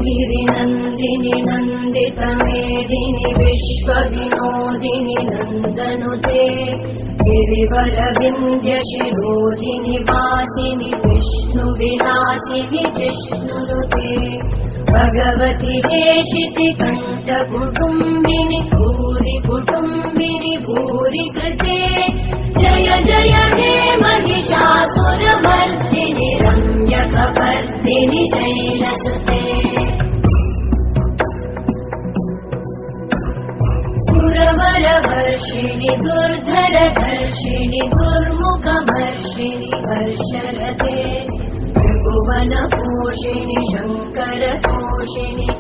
गिरिनन्दिनि नन्दितमेदिनि विश्वविनोदिनि नन्दनुते गिरिवरविन्द्यशिरोधिनि वासिनि विष्णुविलासिनि जिष्णुनुते भगवति हेशिति कण्ठकुटुम्बिनि भूरि कुटुम्बिनि भूरि कृते जय जय हे महिषासुरमर्दिनि रम्यकपर्दिनि शैलसुते सुरवरवर्षिणि दुर्धरधर्षिणि दुर्मुखमर्षिणि हर्षरते त्रिभुवनपोषिणि शङ्करतोषिणि